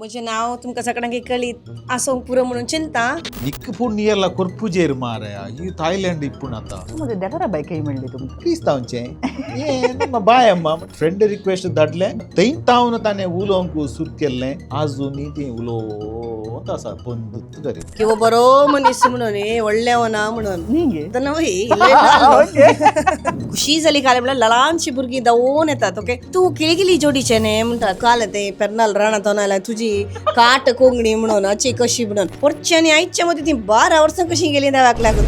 म्हजें नांव तुमकां सगळ्यांक कळीत आसूंक पुरो म्हणून चिंता. इक्क पूण नियरला कोरपुजेर मारया ಈ ಥಾಯ್ಲೆಂಡ್ ಇಪ್ಪುಣ ಆತ ಮತ್ತೆ ದೆಡರ ಬೈ ಕೈ ಮಾಡಲಿ ತುಂಬ ಕ್ರಿಸ್ತಾಂಚೆ ಏ ನಮ್ಮ ಬಾಯಮ್ಮ ಫ್ರೆಂಡ್ ರಿಕ್ವೆಸ್ಟ್ ದಡ್ಲೆ ತೈನ್ ತಾವನ ತಾನೆ उलोवंक सुरू केल्लें आजून ती उलोवंत आसा बंदूत करी किंवा बरो मनीस म्हणून व्हडलें ना म्हणून ನಿಂಗೆ खुशी जाली काल म्हणल्यार ल्हानशी भुरगीं धांवून येतात ओके तूं केली गेली जोडीचें न्ही म्हणटात काल ते पेर्नाल रानात आयला तुजी काट कोंगणी म्हणून आची कशी म्हणून परचे आनी आयच्या मदीं ती 12 वर्सां कशी गेली देवाक लागून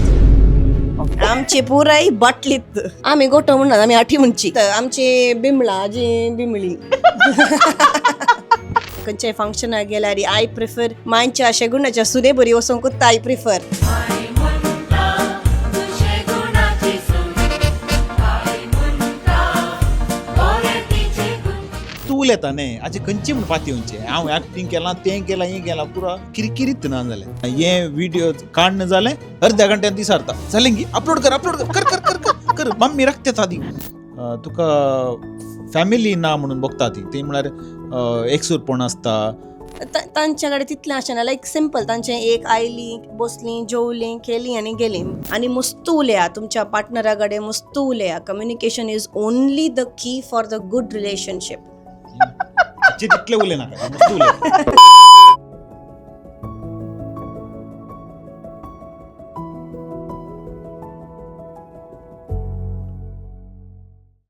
आमची पुराय बाटलीत आमी गोठो म्हणनात आमी आठी म्हणची आमची बिमळा जी बिमळी खंयच्याय फंक्शनाक गेल्यार आय प्रिफर मांयच्या शेगुणाच्या सुने बरी वचोंकूच आय प्रिफर तूल येता न्ही आजे खंयची म्हण पातयेवचे हांव एक्टींग केलां तें केलां हें केलां पुरो किरकिरीत ना जालें हें व्हिडिओ काडन जालें अर्ध्या घंट्यान दिसारता जालें की अपलोड कर कर कर कर कर कर मम्मी रखते ती तुका फॅमिली ना म्हणून बघता ती म्हळ्यार एकसूरपण आसता तांच्या कडेन तितलें आसना लायक सिंपल तांचें एक आयलीं बसलीं जेवलीं केलीं आनी गेलीं आनी मस्त उलया तुमच्या पार्टनरा कडेन मस्त उलया communication is only the key for the good relationship तितले उलयनाका